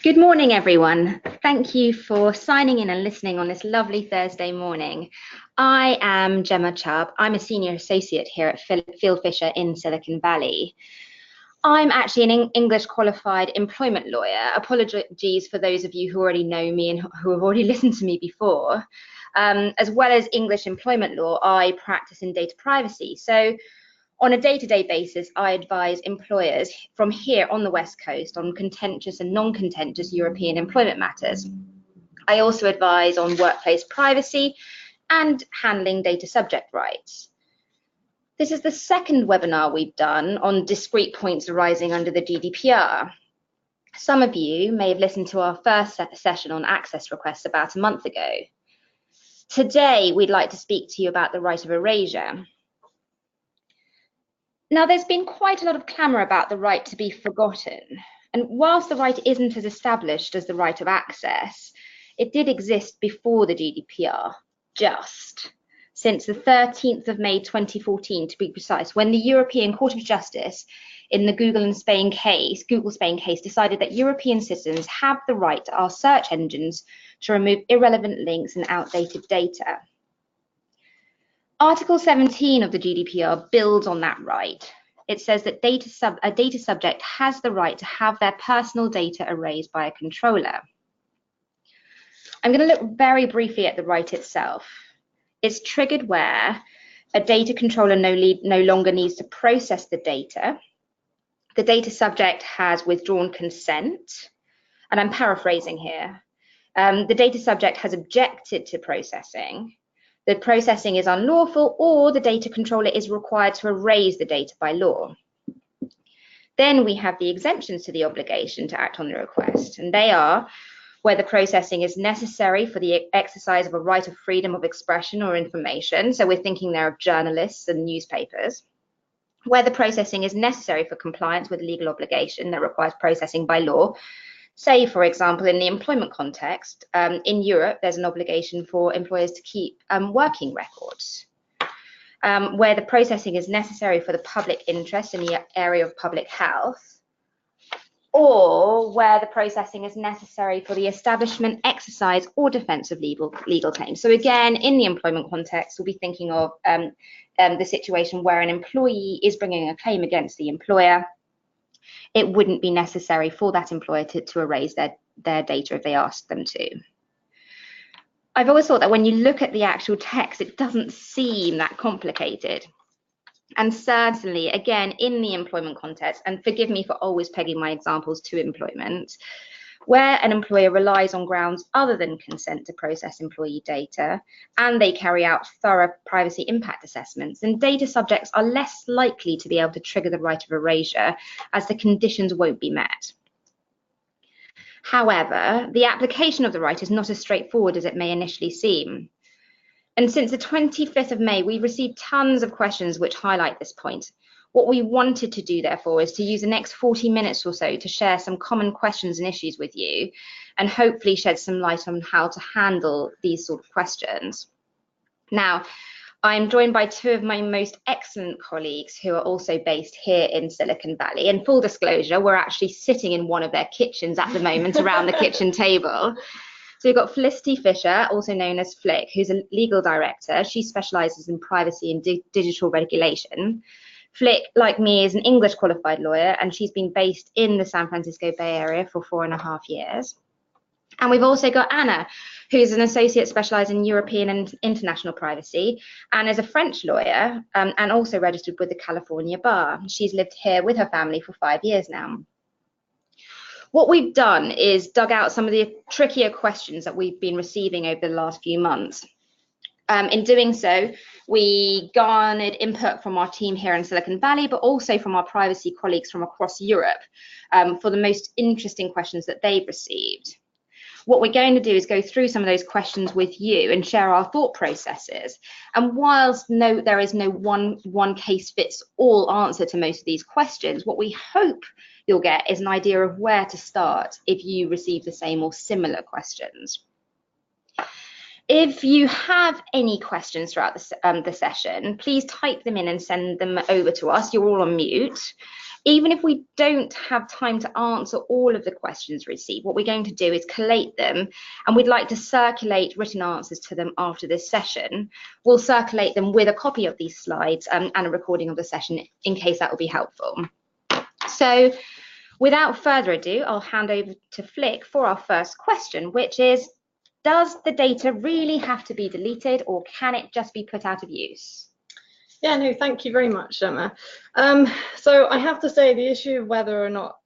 Good morning, everyone. Thank you for signing in and listening on this lovely Thursday morning. I am Gemma Chubb. I'm a senior associate here at Fieldfisher in Silicon Valley. I'm actually an English qualified employment lawyer. Apologies for those of you who already know me and who have already listened to me before. As well as English employment law, I practice in data privacy. So on a day-to-day basis, I advise employers from here on the West Coast on contentious and non-contentious European employment matters. I also advise on workplace privacy and handling data subject rights. This is the second webinar we've done on discrete points arising under the GDPR. Some of you may have listened to our first session on access requests about a month ago. Today, we'd like to speak to you about the right of erasure. Now, there's been quite a lot of clamour about the right to be forgotten. And whilst the right isn't as established as the right of access, it did exist before the GDPR, just since the 13th of May 2014, to be precise, when the European Court of Justice in the Google Spain case decided that European citizens have the right to ask search engines to remove irrelevant links and outdated data. Article 17 of the GDPR builds on that right. It says that a data subject has the right to have their personal data erased by a controller. I'm going to look very briefly at the right itself. It's triggered where a data controller no longer needs to process the data subject has withdrawn consent, and I'm paraphrasing here. The data subject has objected to processing. The processing is unlawful, or the data controller is required to erase the data by law. Then we have the exemptions to the obligation to act on the request, and they are where the processing is necessary for the exercise of a right of freedom of expression or information. So we're thinking there of journalists and newspapers. Where the processing is necessary for compliance with legal obligation that requires processing by law. Say, for example, in the employment context, in Europe, there's an obligation for employers to keep working records. Where the processing is necessary for the public interest in the area of public health, or where the processing is necessary for the establishment, exercise, or defense of legal claims. So again, in the employment context, we'll be thinking of the situation where an employee is bringing a claim against the employer. It wouldn't be necessary for that employer to erase their data if they asked them to. I've always thought that when you look at the actual text, it doesn't seem that complicated. And certainly, again, in the employment context, and forgive me for always pegging my examples to employment, where an employer relies on grounds other than consent to process employee data, and they carry out thorough privacy impact assessments, then data subjects are less likely to be able to trigger the right of erasure, as the conditions won't be met. However, the application of the right is not as straightforward as it may initially seem. And since the 25th of May, we've received tons of questions which highlight this point. What we wanted to do, therefore, is to use the next 40 minutes or so to share some common questions and issues with you, and hopefully shed some light on how to handle these sort of questions. Now, I'm joined by two of my most excellent colleagues who are also based here in Silicon Valley. And full disclosure, we're actually sitting in one of their kitchens at the moment around the kitchen table. So we've got Felicity Fisher, also known as Flick, who's a legal director. She specialises in privacy and digital regulation. Flick, like me, is an English qualified lawyer, and she's been based in the San Francisco Bay Area for 4.5 years. And we've also got Anna, who's an associate specialised in European and international privacy, and is a French lawyer and also registered with the California Bar. She's lived here with her family for 5 years now. What we've done is dug out some of the trickier questions that we've been receiving over the last few months. In doing so, we garnered input from our team here in Silicon Valley, but also from our privacy colleagues from across Europe for the most interesting questions that they've received. What we're going to do is go through some of those questions with you and share our thought processes. And whilst there is no one case fits all answer to most of these questions, what we hope you'll get is an idea of where to start if you receive the same or similar questions. If you have any questions throughout the session, please type them in and send them over to us. You're all on mute. Even if we don't have time to answer all of the questions received, what we're going to do is collate them, and we'd like to circulate written answers to them after this session. We'll circulate them with a copy of these slides and a recording of the session in case that will be helpful. So without further ado, I'll hand over to Flick for our first question, which is, does the data really have to be deleted, or can it just be put out of use? Yeah, no, thank you very much, Emma. So I have to say the issue of whether or not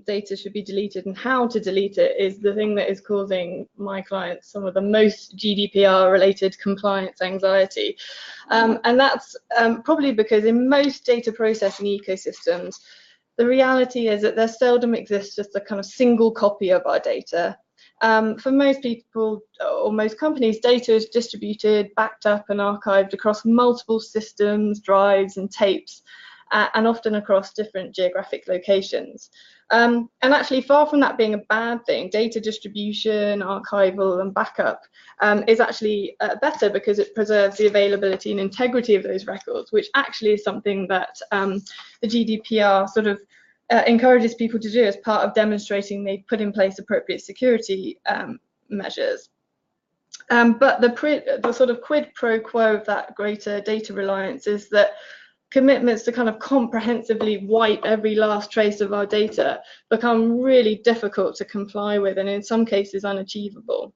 data should be deleted and how to delete it is the thing that is causing my clients some of the most GDPR-related compliance anxiety. And that's probably because in most data processing ecosystems, the reality is that there seldom exists just a kind of single copy of our data. For most people or most companies, data is distributed, backed up and archived across multiple systems, drives and tapes, and often across different geographic locations. And actually, far from that being a bad thing, data distribution, archival and backup is actually better because it preserves the availability and integrity of those records, which actually is something that the GDPR sort of encourages people to do as part of demonstrating they put in place appropriate security measures. But the sort of quid pro quo of that greater data reliance is that commitments to kind of comprehensively wipe every last trace of our data become really difficult to comply with and in some cases unachievable.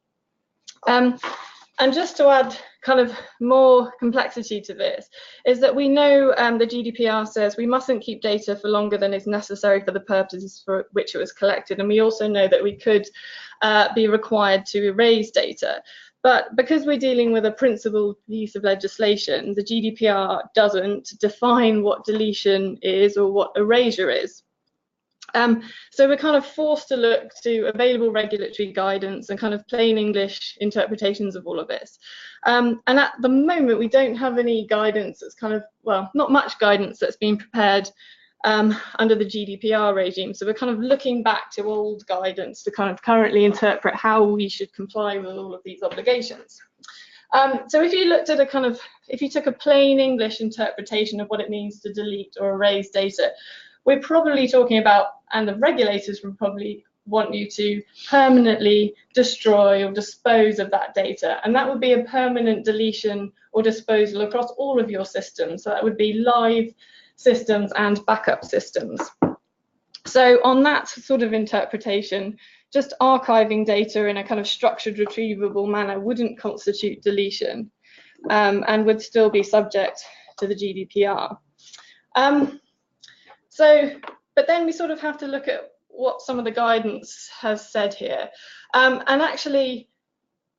And just to add kind of more complexity to this is that we know the GDPR says we mustn't keep data for longer than is necessary for the purposes for which it was collected. And we also know that we could be required to erase data. But because we're dealing with a principled piece of legislation, the GDPR doesn't define what deletion is or what erasure is. So we're kind of forced to look to available regulatory guidance and kind of plain English interpretations of all of this. And at the moment, we don't have any guidance that's kind of, well, not much guidance that's been prepared under the GDPR regime. So we're kind of looking back to old guidance to kind of currently interpret how we should comply with all of these obligations. So if you looked at a kind of, if you took a plain English interpretation of what it means to delete or erase data, we're probably talking about, and the regulators would probably want you to permanently destroy or dispose of that data. And that would be a permanent deletion or disposal across all of your systems. So that would be live systems and backup systems. So on that sort of interpretation, just archiving data in a kind of structured, retrievable manner wouldn't constitute deletion and would still be subject to the GDPR. But then we sort of have to look at what some of the guidance has said here. And actually,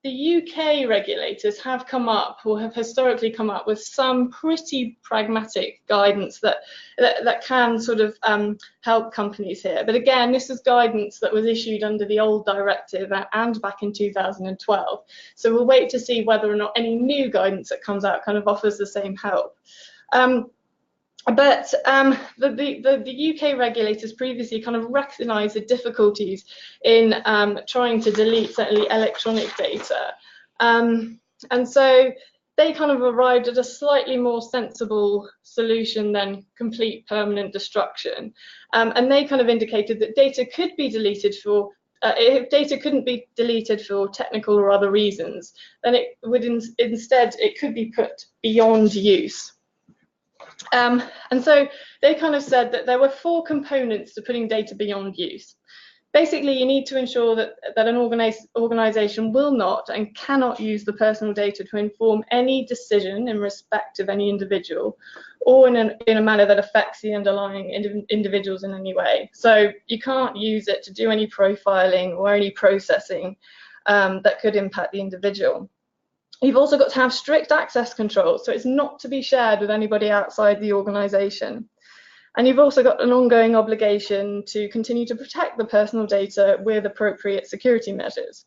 the UK regulators have come up, or have historically come up, with some pretty pragmatic guidance that can sort of help companies here. But again, this is guidance that was issued under the old directive and back in 2012. So we'll wait to see whether or not any new guidance that comes out kind of offers the same help. But the UK regulators previously kind of recognised the difficulties in trying to delete certainly electronic data. And so they kind of arrived at a slightly more sensible solution than complete permanent destruction. And they kind of indicated that data could be deleted for, if data couldn't be deleted for technical or other reasons, then it would instead, it could be put beyond use. And so they kind of said that there were 4 components to putting data beyond use. Basically, you need to ensure that an organisation will not and cannot use the personal data to inform any decision in respect of any individual, or in a manner that affects the underlying individuals in any way. So you can't use it to do any profiling or any processing that could impact the individual. You've also got to have strict access control, so it's not to be shared with anybody outside the organisation. And you've also got an ongoing obligation to continue to protect the personal data with appropriate security measures.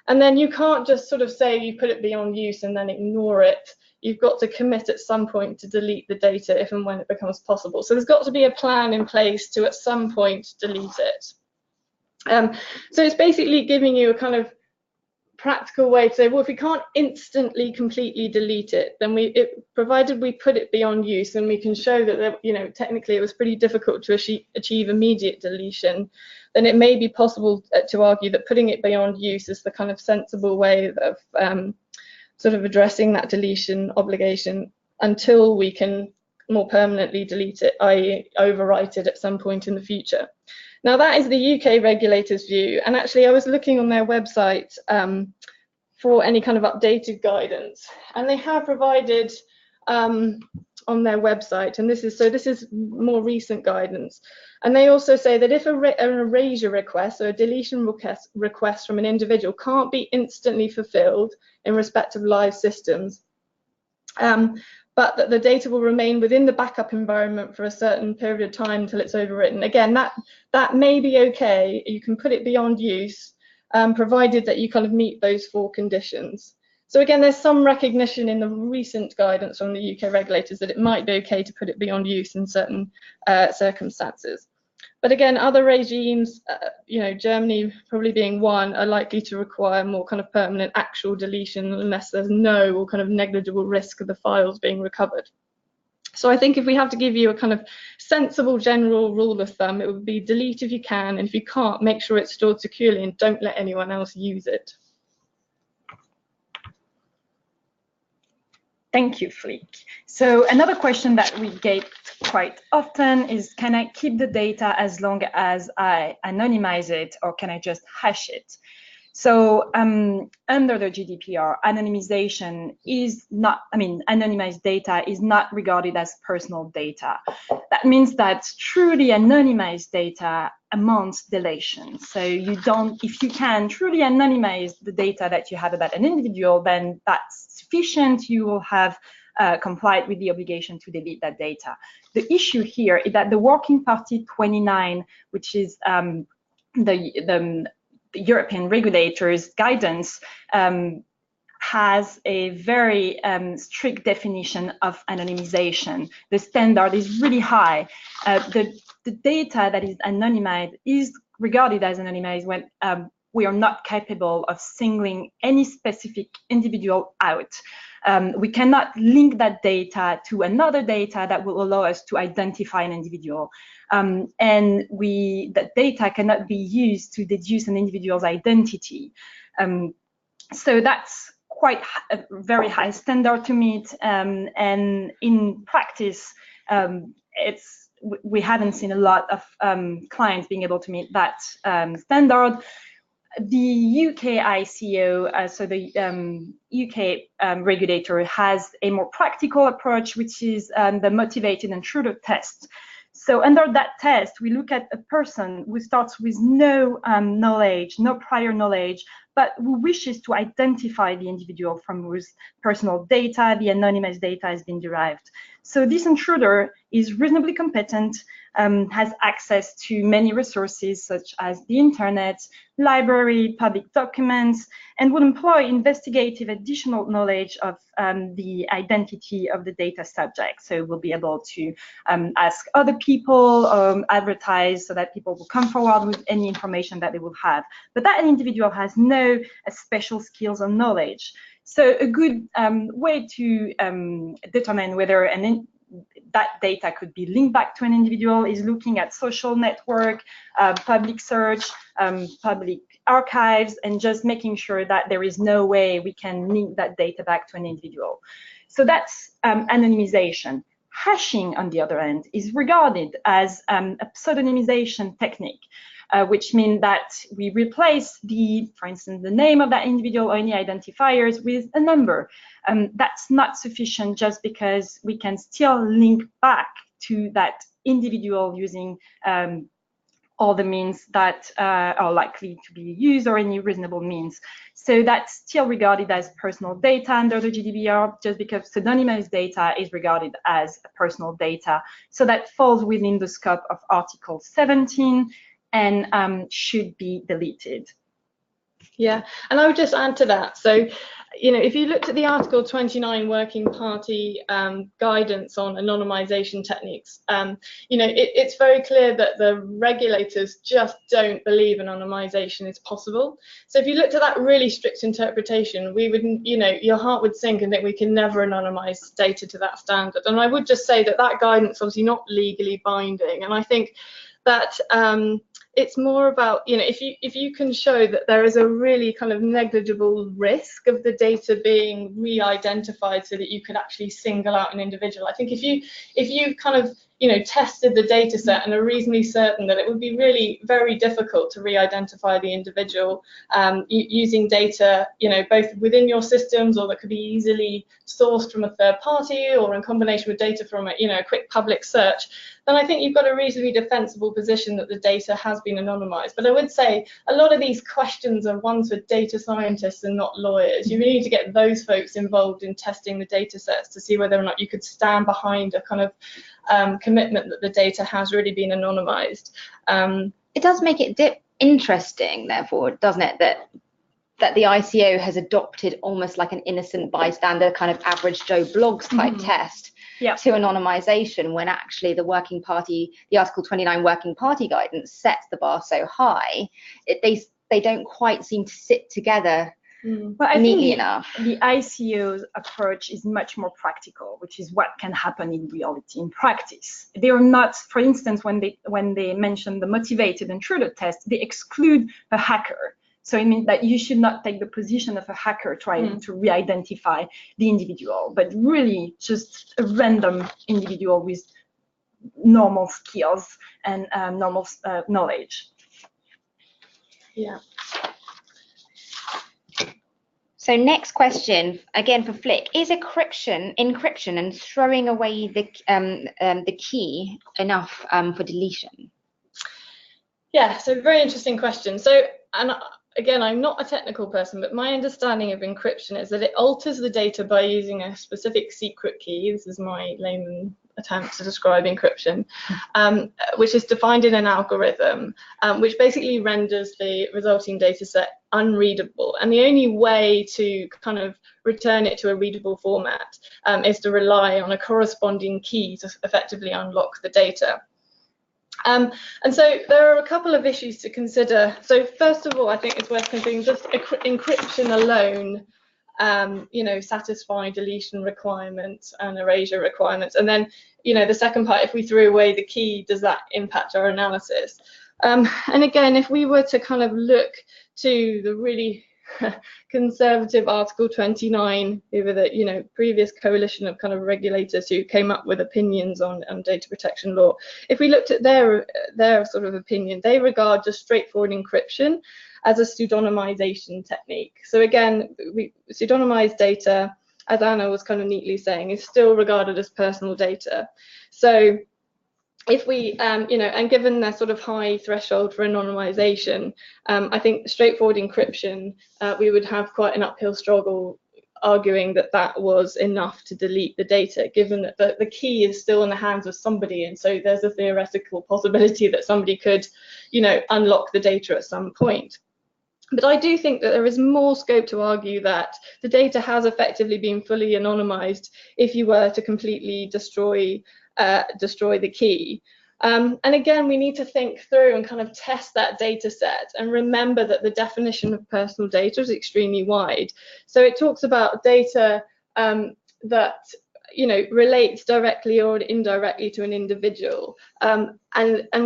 And then you can't just sort of say you put it beyond use and then ignore it. You've got to commit at some point to delete the data if and when it becomes possible. So there's got to be a plan in place to at some point delete it. So it's basically giving you a kind of practical way to say, well, if we can't instantly completely delete it, then provided we put it beyond use and we can show that, you know, technically it was pretty difficult to achieve immediate deletion, then it may be possible to argue that putting it beyond use is the kind of sensible way of sort of addressing that deletion obligation until we can more permanently delete it, i.e. overwrite it at some point in the future. Now, that is the UK regulators' view, and actually I was looking on their website for any kind of updated guidance, and they have provided on their website, and this is more recent guidance, and they also say that if an erasure request or a deletion request from an individual can't be instantly fulfilled in respect of live systems, but that the data will remain within the backup environment for a certain period of time until it's overwritten. Again, that may be okay. You can put it beyond use, provided that you kind of meet those 4 conditions. So again, there's some recognition in the recent guidance from the UK regulators that it might be okay to put it beyond use in certain circumstances. But again, other regimes, you know, Germany probably being one, are likely to require more kind of permanent actual deletion unless there's no or kind of negligible risk of the files being recovered. So I think if we have to give you a kind of sensible general rule of thumb, it would be delete if you can, and if you can't, make sure it's stored securely and don't let anyone else use it. Thank you, Flick. So another question that we get quite often is, can I keep the data as long as I anonymize it, or can I just hash it? So under the GDPR, anonymization is not, anonymized data is not regarded as personal data. That means that truly anonymized data amounts deletion. So you don't, if you can truly anonymize the data that you have about an individual, then that's sufficient. You will have complied with the obligation to delete that data. The issue here is that the Working Party 29, which is the European regulators' guidance, has a very strict definition of anonymization. The standard is really high. The data that is anonymized is regarded as anonymized when we are not capable of singling any specific individual out. We cannot link that data to another data that will allow us to identify an individual. And that data cannot be used to deduce an individual's identity. So that's quite a very high standard to meet. And in practice, we haven't seen a lot of clients being able to meet that standard. The UK ICO, so the UK regulator, has a more practical approach, which is the motivated intruder test. So under that test, we look at a person who starts with no knowledge, no prior knowledge, but who wishes to identify the individual from whose personal data, the anonymized data, has been derived. So this intruder is reasonably competent, has access to many resources such as the internet, library, public documents, and would employ investigative additional knowledge of the identity of the data subject. So we'll be able to ask other people, advertise, so that people will come forward with any information that they will have. But that individual has no special skills or knowledge. So a good way to determine whether that data could be linked back to an individual is looking at social network, public search, public archives, and just making sure that there is no way we can link that data back to an individual. So that's anonymization. Hashing, on the other hand, is regarded as a pseudonymization technique, which means that we replace for instance, the name of that individual or any identifiers with a number. That's not sufficient, just because we can still link back to that individual using all the means that are likely to be used, or any reasonable means. So that's still regarded as personal data under the GDPR, just because pseudonymized data is regarded as personal data. So that falls within the scope of Article 17 and should be deleted. Yeah, and I would just add to that. So, you know, if you looked at the Article 29 Working Party guidance on anonymization techniques, you know, it's very clear that the regulators just don't believe anonymization is possible. So if you looked at that really strict interpretation, we would, you know, your heart would sink and think we can never anonymize data to that standard. And I would just say that that guidance is obviously not legally binding. And I think that it's more about, you know, if you can show that there is a really kind of negligible risk of the data being re-identified so that you could actually single out an individual. I think if you kind of, you know, tested the data set and are reasonably certain that it would be really very difficult to re-identify the individual using data, you know, both within your systems or that could be easily sourced from a third party or in combination with data from a, you know, a quick public search, then I think you've got a reasonably defensible position that the data has been anonymized. But I would say a lot of these questions are ones for data scientists and not lawyers. You really need to get those folks involved in testing the data sets to see whether or not you could stand behind a kind of commitment that the data has really been anonymized. It does make it interesting, therefore, doesn't it, that the ICO has adopted almost like an innocent bystander kind of average Joe blogs type test to anonymization, when actually the working party, the Article 29 working party guidance sets the bar so high, they don't quite seem to sit together neatly enough. The ICO's approach is much more practical, which is what can happen in reality, in practice. They are not, for instance, when they mention the motivated intruder test, they exclude a hacker. So it means that you should not take the position of a hacker trying to re-identify the individual, but really just a random individual with normal skills and normal knowledge. Yeah. So next question, again for Flick, is encryption and throwing away the key enough for deletion? Yeah, so very interesting question. So, and again, I'm not a technical person, but my understanding of encryption is that it alters the data by using a specific secret key. This is my layman attempt to describe encryption, which is defined in an algorithm, which basically renders the resulting data set unreadable. And the only way to kind of return it to a readable format is to rely on a corresponding key to effectively unlock the data. And so there are a couple of issues to consider. So first of all, I think it's worth considering just encryption alone, you know, satisfying deletion requirements and erasure requirements. And then, you know, the second part, if we threw away the key, does that impact our analysis? And again, if we were to kind of look to the really conservative Article 29, over the, you know, previous coalition of kind of regulators who came up with opinions on data protection law, if we looked at their sort of opinion, they regard just straightforward encryption as a pseudonymization technique. So again, pseudonymized data, as Anna was kind of neatly saying, is still regarded as personal data. So if we, you know, and given their sort of high threshold for anonymization, I think straightforward encryption, we would have quite an uphill struggle arguing that that was enough to delete the data, given that the key is still in the hands of somebody, and so there's a theoretical possibility that somebody could, you know, unlock the data at some point. But I do think that there is more scope to argue that the data has effectively been fully anonymized if you were to completely destroy the key. And again, we need to think through and kind of test that data set and remember that the definition of personal data is extremely wide. So it talks about data that, you know, relates directly or indirectly to an individual. And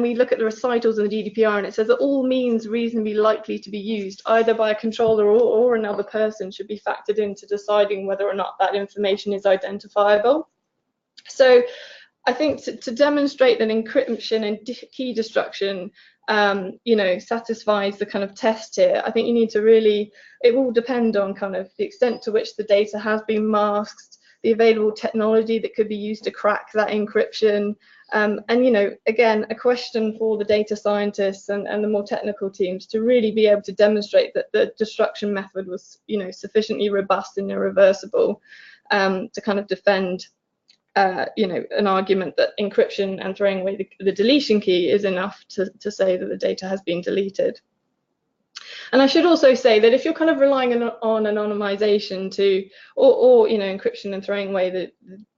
we look at the recitals in the GDPR, and it says that all means reasonably likely to be used either by a controller or another person should be factored into deciding whether or not that information is identifiable. So I think to demonstrate that encryption and key destruction, you know, satisfies the kind of test here, I think you need to really, it will depend on kind of the extent to which the data has been masked, the available technology that could be used to crack that encryption. And, you know, again, a question for the data scientists and the more technical teams to really be able to demonstrate that the destruction method was, you know, sufficiently robust and irreversible to kind of defend you know, an argument that encryption and throwing away the deletion key is enough to say that the data has been deleted. And I should also say that if you're kind of relying on anonymization to, or encryption and throwing away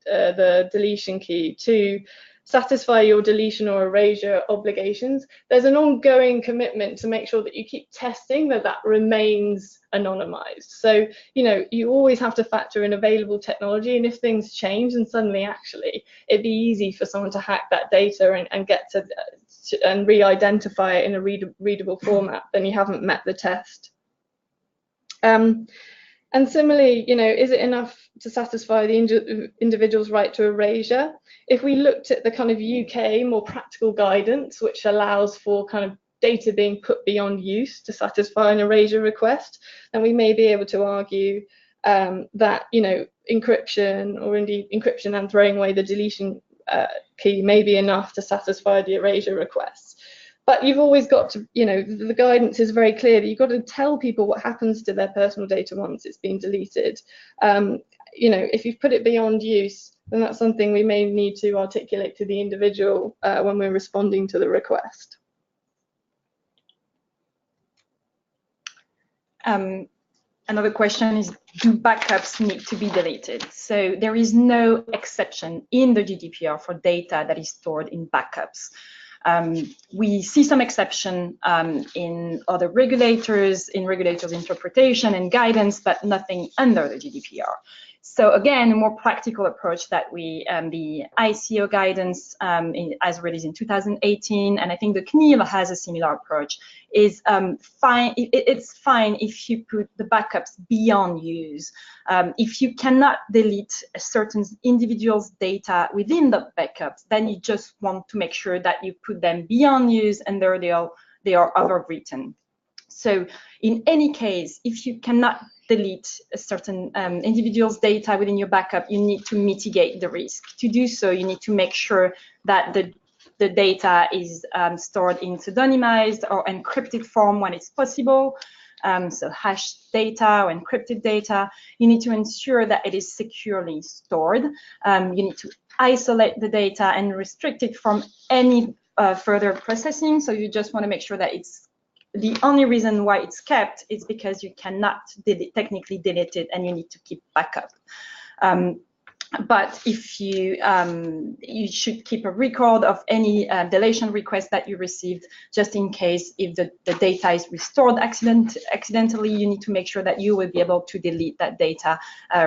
the deletion key to satisfy your deletion or erasure obligations, there's an ongoing commitment to make sure that you keep testing that remains anonymized. So, you always have to factor in available technology, and if things change, and suddenly actually it'd be easy for someone to hack that data and get to and re-identify it in a readable format, then you haven't met the test. And similarly, is it enough to satisfy the individual's right to erasure? If we looked at the kind of UK more practical guidance, which allows for kind of data being put beyond use to satisfy an erasure request, then we may be able to argue that, encryption, or indeed encryption and throwing away the deletion key, may be enough to satisfy the erasure requests. But you've always got to, the guidance is very clear that you've got to tell people what happens to their personal data once it's been deleted. If you've put it beyond use, then that's something we may need to articulate to the individual when we're responding to the request. Another question is, do backups need to be deleted? So there is no exception in the GDPR for data that is stored in backups. We see some exception in other regulators, in regulators' interpretation and guidance, but nothing under the GDPR. So again, a more practical approach that we, the ICO guidance as released in 2018, and I think the CNIL has a similar approach, is fine. It's fine if you put the backups beyond use. If you cannot delete a certain individual's data within the backups, then you just want to make sure that you put them beyond use and they are overwritten. So in any case, if you cannot delete a certain individual's data within your backup, you need to mitigate the risk. To do so, you need to make sure that the data is stored in pseudonymized or encrypted form when it's possible. So hashed data or encrypted data. You need to ensure that it is securely stored. You need to isolate the data and restrict it from any further processing. So you just want to make sure that it's the only reason why it's kept is because you cannot technically delete it and you need to keep backup. But if you should keep a record of any deletion request that you received, just in case if the data is restored accidentally, you need to make sure that you will be able to delete that data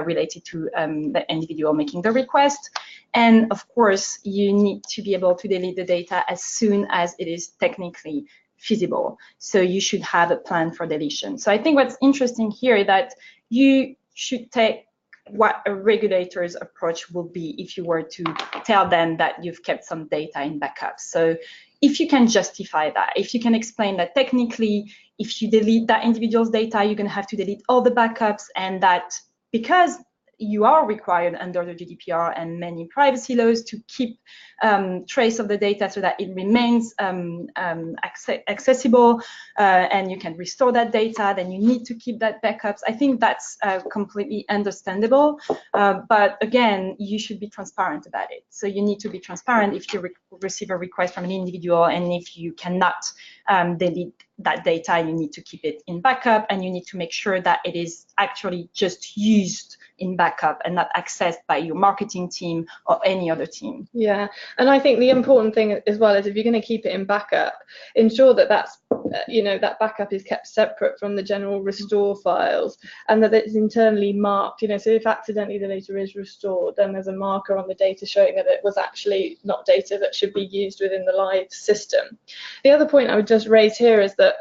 related to the individual making the request. And of course, you need to be able to delete the data as soon as it is technically feasible. So you should have a plan for deletion. So I think what's interesting here is that you should take what a regulator's approach will be if you were to tell them that you've kept some data in backups. So if you can justify that, if you can explain that technically, if you delete that individual's data, you're going to have to delete all the backups, and that because you are required under the GDPR and many privacy laws to keep trace of the data so that it remains accessible and you can restore that data, then you need to keep that backups. I think that's completely understandable. But again, you should be transparent about it. So you need to be transparent if you receive a request from an individual, and if you cannot delete that data, you need to keep it in backup, and you need to make sure that it is actually just used in backup and not accessed by your marketing team or any other team. Yeah, and I think the important thing as well is if you're going to keep it in backup, ensure that that's that backup is kept separate from the general restore files, and that it's internally marked. So if accidentally the data is restored, then there's a marker on the data showing that it was actually not data that should be used within the live system. The other point I would just raise here is that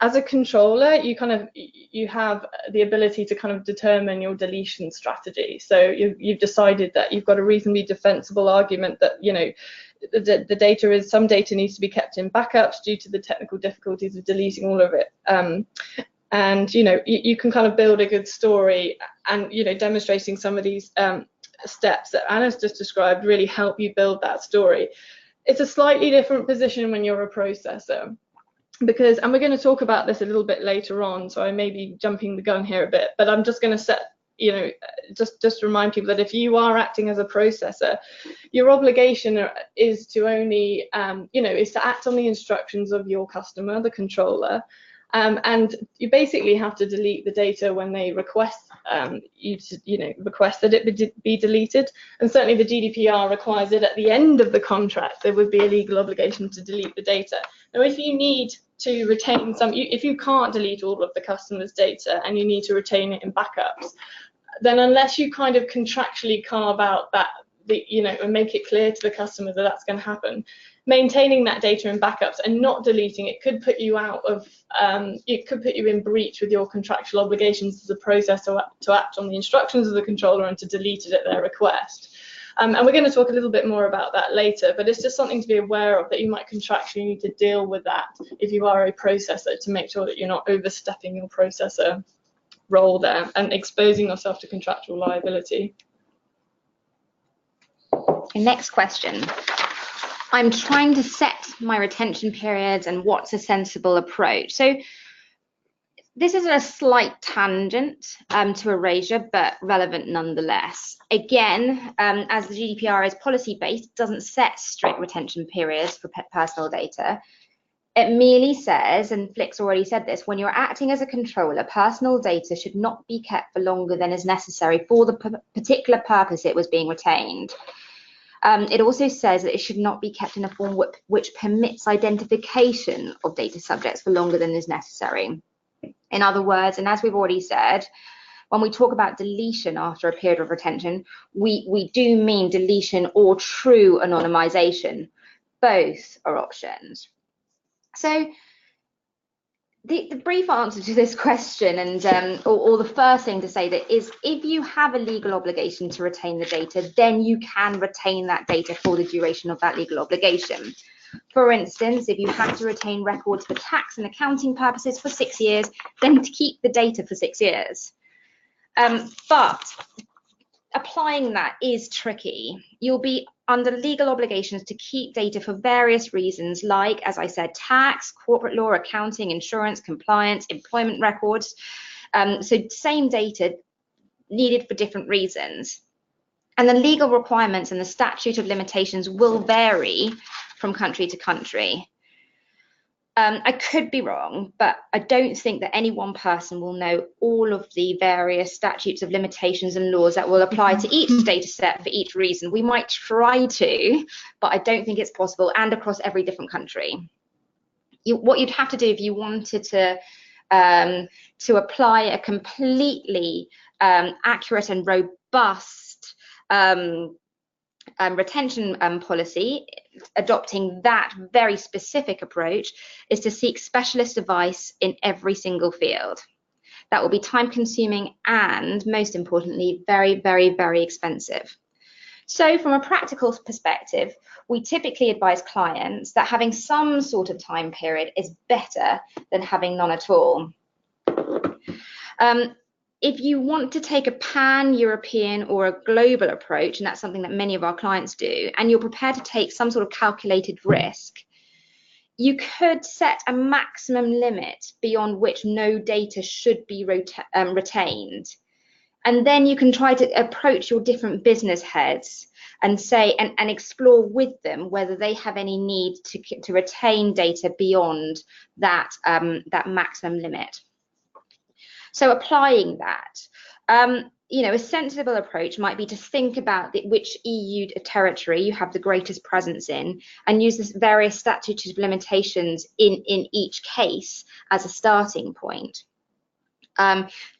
as a controller, you have the ability to kind of determine your deletion strategy. So you've decided that you've got a reasonably defensible argument that the data is, some data needs to be kept in backups due to the technical difficulties of deleting all of it. And you can kind of build a good story, and demonstrating some of these steps that Anna's just described really help you build that story. It's a slightly different position when you're a processor, because, and we're going to talk about this a little bit later on, so I may be jumping the gun here a bit, but I'm just going to set, just remind people that if you are acting as a processor, your obligation is to only, is to act on the instructions of your customer, the controller, And you basically have to delete the data when they request request that it be deleted. And certainly the GDPR requires it at the end of the contract. There would be a legal obligation to delete the data. Now, if you need to retain if you can't delete all of the customer's data and you need to retain it in backups, then unless you kind of contractually carve out that, and make it clear to the customer that that's going to happen, maintaining that data in backups and not deleting it could put you in breach with your contractual obligations as a processor to act on the instructions of the controller and to delete it at their request. And we're going to talk a little bit more about that later, but it's just something to be aware of, that you might contractually need to deal with that if you are a processor, to make sure that you're not overstepping your processor role there and exposing yourself to contractual liability. Next question. I'm trying to set my retention periods and what's a sensible approach. So this is a slight tangent to erasure, but relevant nonetheless. Again, as the GDPR is policy-based, it doesn't set strict retention periods for personal data. It merely says, and Flick's already said this, when you're acting as a controller, personal data should not be kept for longer than is necessary for the particular purpose it was being retained. It also says that it should not be kept in a form which permits identification of data subjects for longer than is necessary. In other words, and as we've already said, when we talk about deletion after a period of retention, we do mean deletion or true anonymization. Both are options. So the brief answer to this question, and or the first thing to say that is, if you have a legal obligation to retain the data, then you can retain that data for the duration of that legal obligation. For instance, if you have to retain records for tax and accounting purposes for 6 years, then to keep the data for 6 years. But applying that is tricky. You'll be under legal obligations to keep data for various reasons, like, as I said, tax, corporate law, accounting, insurance, compliance, employment records. So same data needed for different reasons. And the legal requirements and the statute of limitations will vary from country to country. I could be wrong, but I don't think that any one person will know all of the various statutes of limitations and laws that will apply to each data set for each reason. We might try to, but I don't think it's possible, and across every different country. What you'd have to do if you wanted to apply a completely accurate and robust retention policy, adopting that very specific approach, is to seek specialist advice in every single field. That will be time consuming and, most importantly, very, very, very expensive. So from a practical perspective, we typically advise clients that having some sort of time period is better than having none at all. If you want to take a pan-European or a global approach, and that's something that many of our clients do, and you're prepared to take some sort of calculated risk, you could set a maximum limit beyond which no data should be retained. And then you can try to approach your different business heads and say, and explore with them whether they have any need to retain data beyond that, that maximum limit. So applying that, a sensible approach might be to think about which EU territory you have the greatest presence in, and use the various statutes of limitations in each case as a starting point.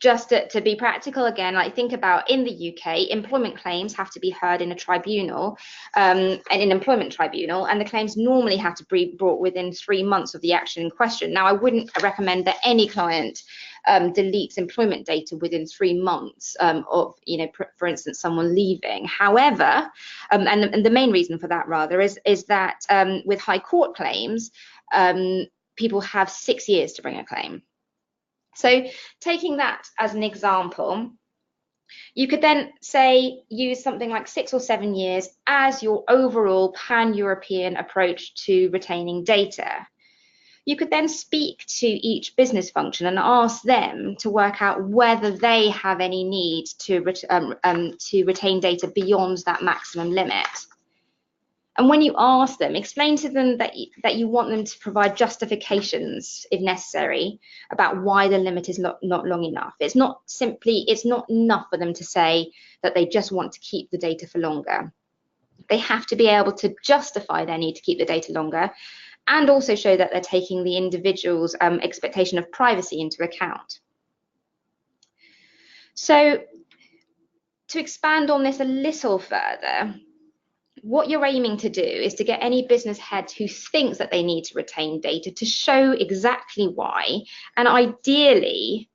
Just to be practical again, like think about in the UK, employment claims have to be heard in a tribunal, and in an employment tribunal, and the claims normally have to be brought within 3 months of the action in question. Now, I wouldn't recommend that any client deletes employment data within 3 months of, for instance, someone leaving. However, and the main reason for that rather is that with high court claims, people have 6 years to bring a claim. So taking that as an example, you could then say use something like 6 or 7 years as your overall pan-European approach to retaining data. You could then speak to each business function and ask them to work out whether they have any need to retain data beyond that maximum limit. And when you ask them, explain to them that you want them to provide justifications, if necessary, about why the limit is not long enough. It's not enough for them to say that they just want to keep the data for longer. They have to be able to justify their need to keep the data longer, and also show that they're taking the individual's expectation of privacy into account. So to expand on this a little further, what you're aiming to do is to get any business head who thinks that they need to retain data to show exactly why, and ideally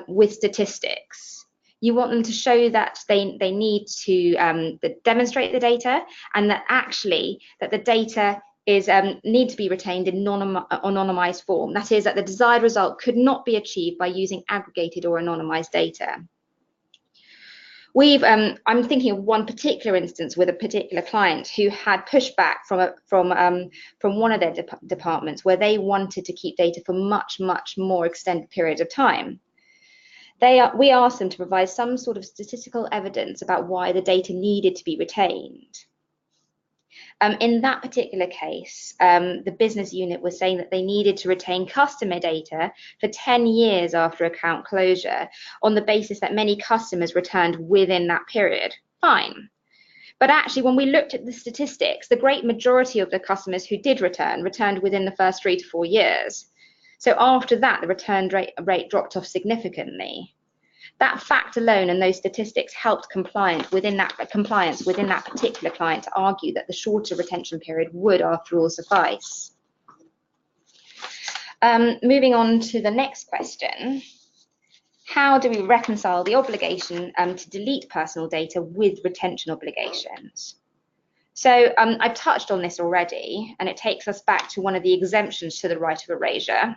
with statistics. You want them to show that they need to demonstrate the data, and that actually that the data is need to be retained in anonymized form. That is, that the desired result could not be achieved by using aggregated or anonymized data. I'm thinking of one particular instance with a particular client who had pushback from one of their departments, where they wanted to keep data for much more extended periods of time. We asked them to provide some sort of statistical evidence about why the data needed to be retained. In that particular case, the business unit was saying that they needed to retain customer data for 10 years after account closure, on the basis that many customers returned within that period. Fine. But actually, when we looked at the statistics, the great majority of the customers who did returned within the first 3 to 4 years. So after that, the return rate dropped off significantly. That fact alone and those statistics helped compliance within that particular client to argue that the shorter retention period would, after all, suffice. Moving on to the next question. How do we reconcile the obligation to delete personal data with retention obligations? So I've touched on this already, and it takes us back to one of the exemptions to the right of erasure.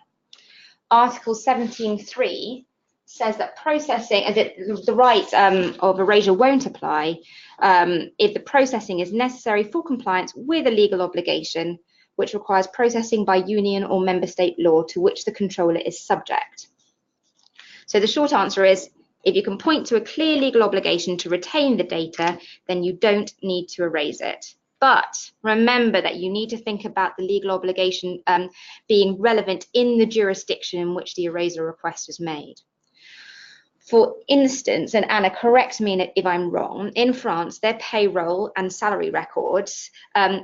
Article 17.3 says that the right of erasure won't apply if the processing is necessary for compliance with a legal obligation which requires processing by union or member state law to which the controller is subject. So the short answer is, if you can point to a clear legal obligation to retain the data, then you don't need to erase it. But remember that you need to think about the legal obligation being relevant in the jurisdiction in which the erasure request was made. For instance, and Anna, correct me if I'm wrong, in France, their payroll and salary records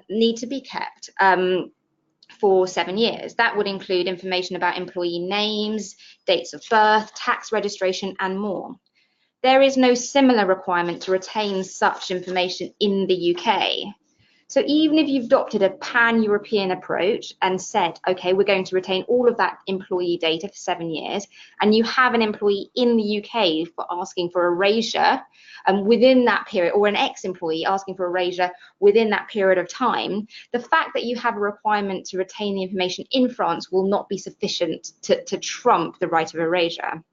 need to be kept for 7 years. That would include information about employee names, dates of birth, tax registration, and more. There is no similar requirement to retain such information in the UK. So even if you've adopted a pan-European approach and said, okay, we're going to retain all of that employee data for 7 years, and you have an employee in the UK for asking for erasure within that period, or an ex-employee asking for erasure within that period of time, the fact that you have a requirement to retain the information in France will not be sufficient to trump the right of erasure.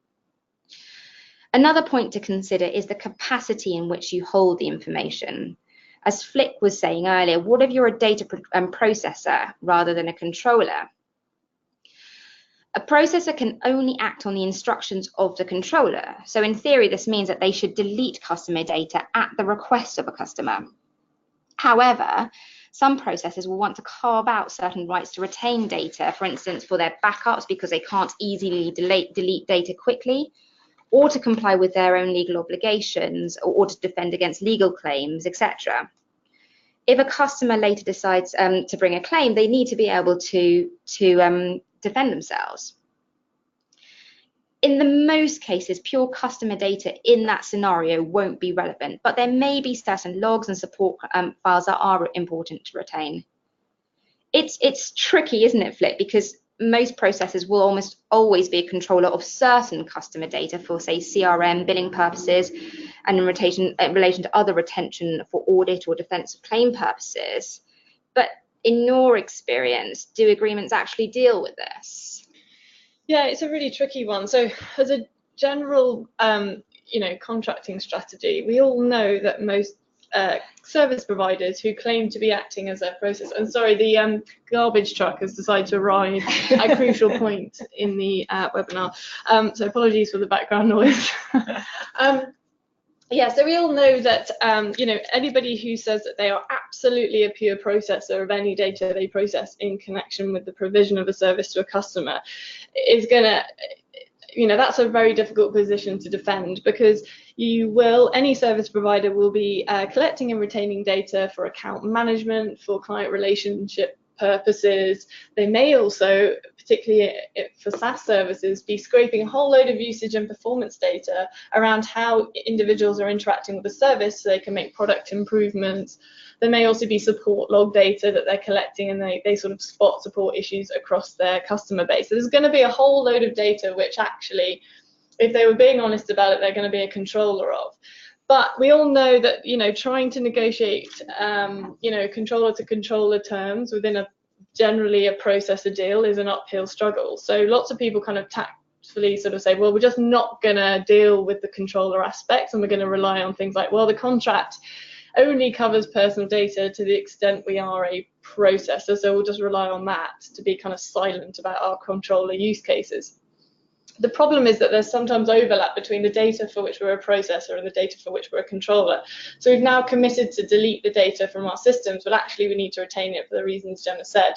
Another point to consider is the capacity in which you hold the information. As Flick was saying earlier, what if you're a data processor rather than a controller? A processor can only act on the instructions of the controller. So in theory, this means that they should delete customer data at the request of a customer. However, some processors will want to carve out certain rights to retain data, for instance, for their backups because they can't easily delete data quickly, or to comply with their own legal obligations, or to defend against legal claims, etc. If a customer later decides to bring a claim, they need to be able to defend themselves. In the most cases, pure customer data in that scenario won't be relevant, but there may be certain logs and support files that are important to retain. It's tricky, isn't it, Flip? Because most processors will almost always be a controller of certain customer data for, say, CRM, billing purposes, and in relation to other retention for audit or defense of claim purposes. But in your experience, do agreements actually deal with this? Yeah, it's a really tricky one. So as a general, contracting strategy, we all know that most service providers who claim to be acting as a process, and sorry, the garbage truck has decided to arrive at a crucial point in the webinar, so apologies for the background noise. Yeah, so we all know that anybody who says that they are absolutely a pure processor of any data they process in connection with the provision of a service to a customer is gonna, that's a very difficult position to defend, because any service provider will be collecting and retaining data for account management, for client relationship purposes. They may also, particularly for SaaS services, be scraping a whole load of usage and performance data around how individuals are interacting with the service so they can make product improvements. There may also be support log data that they're collecting, and they sort of spot support issues across their customer base. So there's going to be a whole load of data which actually, if they were being honest about it, they're going to be a controller of. But we all know that, trying to negotiate, controller to controller terms within generally a processor deal is an uphill struggle. So lots of people kind of tactfully sort of say, well, we're just not going to deal with the controller aspects, and we're going to rely on things like, well, the contract only covers personal data to the extent we are a processor, so we'll just rely on that to be kind of silent about our controller use cases. The problem is that there's sometimes overlap between the data for which we're a processor and the data for which we're a controller. So we've now committed to delete the data from our systems, but actually we need to retain it for the reasons Gemma said.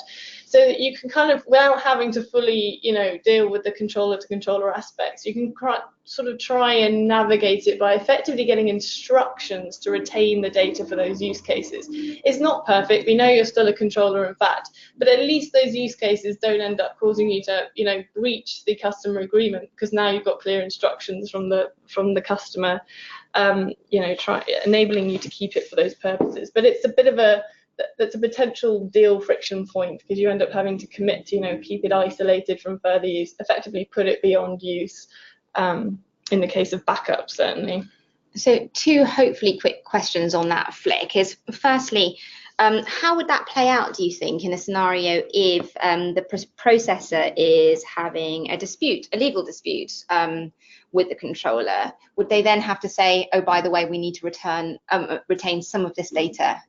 So that you can kind of, without having to fully, deal with the controller to controller aspects, you can sort of try and navigate it by effectively getting instructions to retain the data for those use cases. It's not perfect. We know you're still a controller, in fact, but at least those use cases don't end up causing you to, breach the customer agreement, because now you've got clear instructions from the customer, enabling you to keep it for those purposes. But it's a bit of that's a potential deal friction point, because you end up having to commit to, keep it isolated from further use, effectively put it beyond use. In the case of backup, certainly. So 2 hopefully quick questions on that, Flick, is firstly, how would that play out, do you think, in a scenario if the processor is having a dispute, a legal dispute with the controller? Would they then have to say, oh, by the way, we need to retain some of this data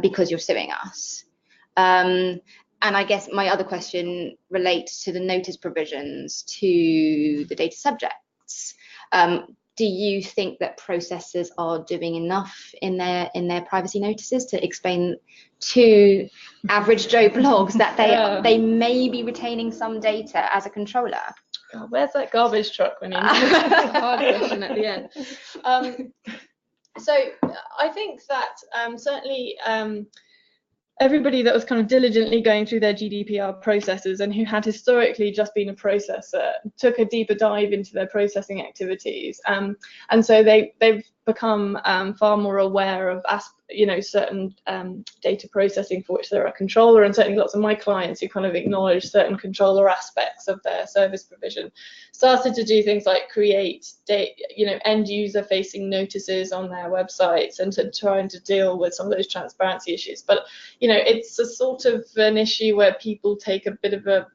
because you're suing us? And I guess my other question relates to the notice provisions to the data subjects. Do you think that processors are doing enough in their privacy notices to explain to average Joe blogs that they may be retaining some data as a controller? Oh, where's that garbage truck when you need a hard question at the end? So I think that certainly everybody that was kind of diligently going through their GDPR processes and who had historically just been a processor took a deeper dive into their processing activities, and so they've become far more aware of certain data processing for which they're a controller, and certainly lots of my clients who kind of acknowledge certain controller aspects of their service provision started to do things like create end user facing notices on their websites and to trying to deal with some of those transparency issues. But it's a sort of an issue where people take a bit of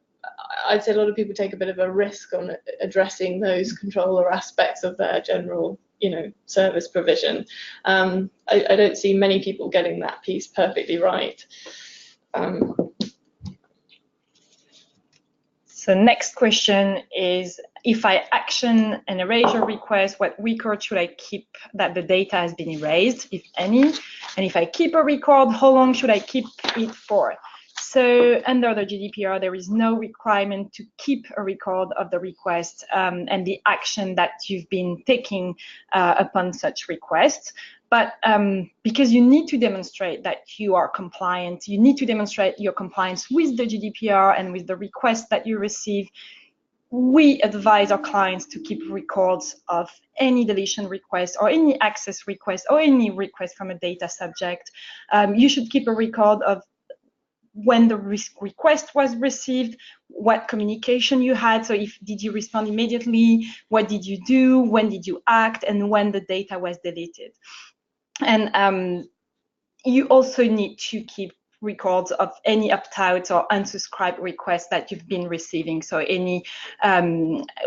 I'd say a lot of people take a bit of a risk on addressing those controller aspects of their general service provision. I don't see many people getting that piece perfectly right. So next question is, if I action an erasure request, what record should I keep that the data has been erased, if any? And if I keep a record, how long should I keep it for? So under the GDPR, there is no requirement to keep a record of the request and the action that you've been taking upon such requests. But because you need to demonstrate that you are compliant, you need to demonstrate your compliance with the GDPR and with the request that you receive, we advise our clients to keep records of any deletion request or any access request or any request from a data subject. You should keep a record of when the request was received, what communication you had. So did you respond immediately? What did you do? When did you act? And when the data was deleted. And you also need to keep records of any opt-out or unsubscribe requests that you've been receiving. So any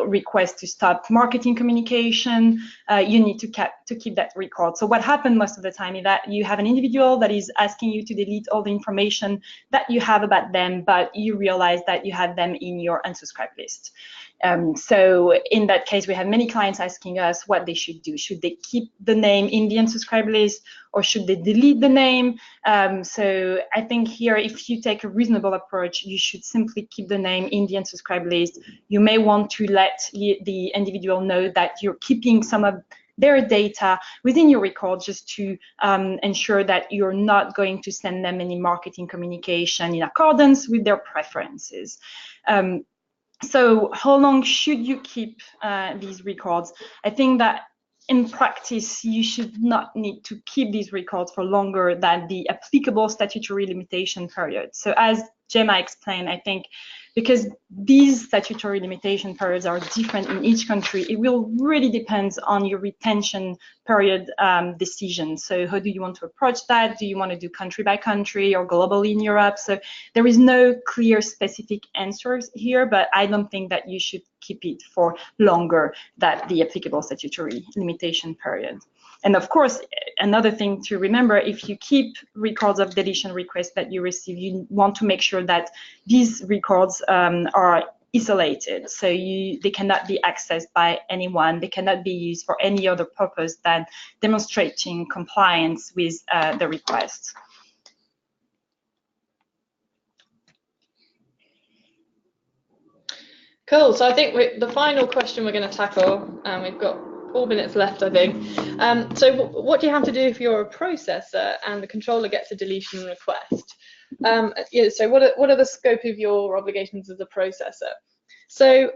request to stop marketing communication, you need to keep that record. So what happened most of the time is that you have an individual that is asking you to delete all the information that you have about them, but you realize that you have them in your unsubscribe list. So in that case, we have many clients asking us what they should do. Should they keep the name in the unsubscribe list, or should they delete the name? So I think here, if you take a reasonable approach, you should simply keep the name in the unsubscribe list. You may want to let the individual know that you're keeping some of their data within your record, just to ensure that you're not going to send them any marketing communication in accordance with their preferences. So how long should you keep these records? I think that in practice, you should not need to keep these records for longer than the applicable statutory limitation period. So as Gemma explained, I think because these statutory limitation periods are different in each country, it will really depend on your retention period decision. So how do you want to approach that? Do you want to do country by country or globally in Europe? So there is no clear specific answers here, but I don't think that you should keep it for longer than the applicable statutory limitation period. And of course, another thing to remember, if you keep records of deletion requests that you receive, you want to make sure that these records are isolated. So they cannot be accessed by anyone. They cannot be used for any other purpose than demonstrating compliance with the request. Cool. So I think the final question we're going to tackle, we've got 4 minutes left, I think. So what do you have to do if you're a processor and the controller gets a deletion request? Yeah, so what are the scope of your obligations as a processor? So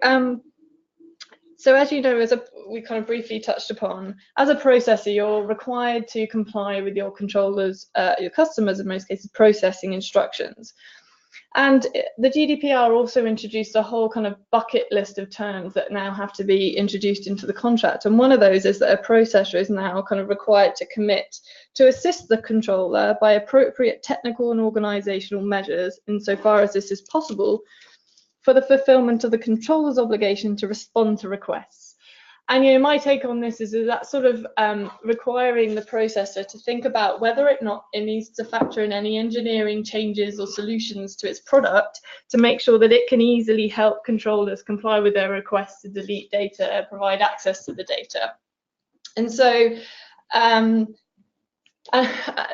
so as you know, we kind of briefly touched upon, as a processor, you're required to comply with your controllers, your customers in most cases, processing instructions. And the GDPR also introduced a whole kind of bucket list of terms that now have to be introduced into the contract. And one of those is that a processor is now kind of required to commit to assist the controller by appropriate technical and organizational measures, insofar as this is possible, for the fulfillment of the controller's obligation to respond to requests. And my take on this is that sort of requiring the processor to think about whether or not it needs to factor in any engineering changes or solutions to its product to make sure that it can easily help controllers comply with their requests to delete data and provide access to the data. And so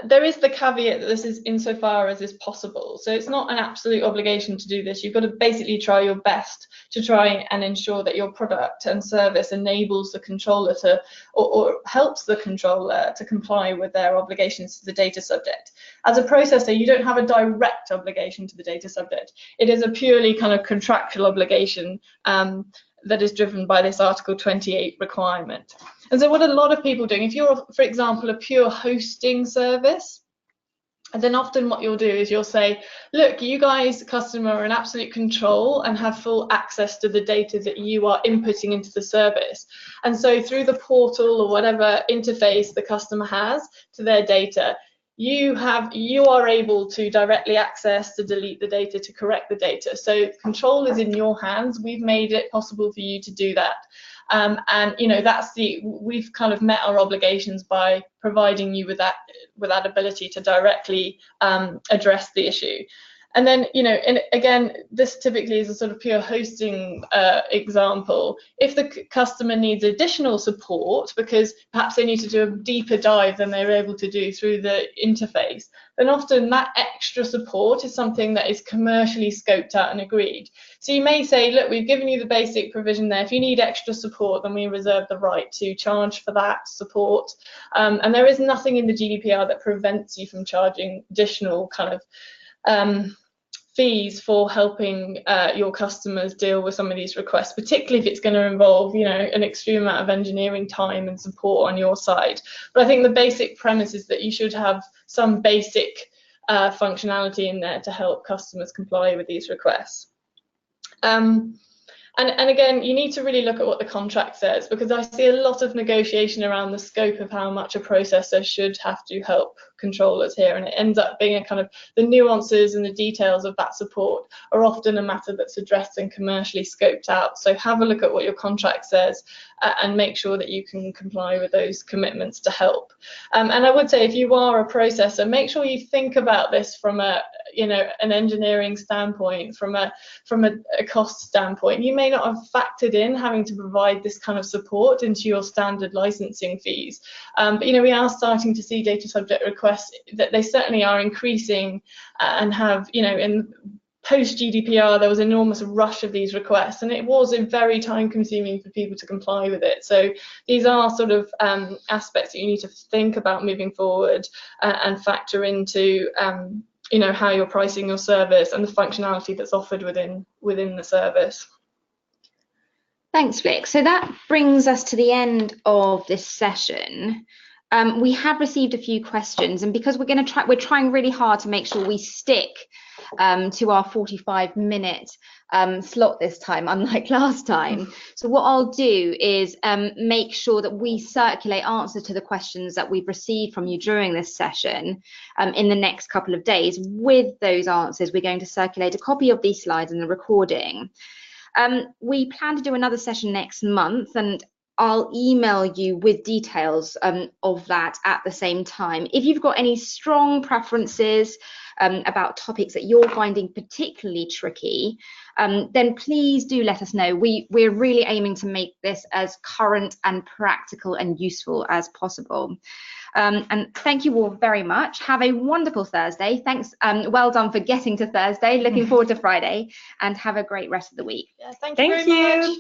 there is the caveat that this is insofar as is possible. So it's not an absolute obligation to do this. You've got to basically try your best to try and ensure that your product and service enables the controller to, or helps the controller to comply with their obligations to the data subject. As a processor, you don't have a direct obligation to the data subject. It is a purely kind of contractual obligation that is driven by this Article 28 requirement. And so what a lot of people are doing, if you're, for example, a pure hosting service, and then often what you'll do is you'll say, look, you guys, customer, are in absolute control and have full access to the data that you are inputting into the service. And so through the portal or whatever interface the customer has to their data, you are able to directly access, to delete the data, to correct the data. So control is in your hands. We've made it possible for you to do that. And we've kind of met our obligations by providing you with that ability to directly address the issue. And then, and again, this typically is a sort of pure hosting example. If the customer needs additional support because perhaps they need to do a deeper dive than they're able to do through the interface, then often that extra support is something that is commercially scoped out and agreed. So you may say, look, we've given you the basic provision there. If you need extra support, then we reserve the right to charge for that support. And there is nothing in the GDPR that prevents you from charging additional kind of fees for helping your customers deal with some of these requests, particularly if it's going to involve, an extreme amount of engineering time and support on your side. But I think the basic premise is that you should have some basic functionality in there to help customers comply with these requests. And again, you need to really look at what the contract says, because I see a lot of negotiation around the scope of how much a processor should have to help controllers here, and it ends up being a kind of, the nuances and the details of that support are often a matter that's addressed and commercially scoped out. So have a look at what your contract says and make sure that you can comply with those commitments to help. And I would say, if you are a processor, make sure you think about this from a, you know, an engineering standpoint, from a cost standpoint. You may not have factored in having to provide this kind of support into your standard licensing fees, but you know, we are starting to see data subject requests that they certainly are increasing, and have, you know, in post GDPR there was an enormous rush of these requests, and it was very time consuming for people to comply with it. So these are sort of aspects that you need to think about moving forward, and factor into you know, how you're pricing your service and the functionality that's offered within the service. Thanks, Vic. So that brings us to the end of this session. We have received a few questions, and because we're trying really hard to make sure we stick to our 45-minute slot this time, unlike last time. So what I'll do is make sure that we circulate answers to the questions that we've received from you during this session in the next couple of days. With those answers, we're going to circulate a copy of these slides and the recording. We plan to do another session next month, and I'll email you with details of that at the same time. If you've got any strong preferences about topics that you're finding particularly tricky, then please do let us know. We're really aiming to make this as current and practical and useful as possible. And thank you all very much. Have a wonderful Thursday. Thanks. Well done for getting to Thursday. Looking forward to Friday, and have a great rest of the week. Yeah, thank you very much.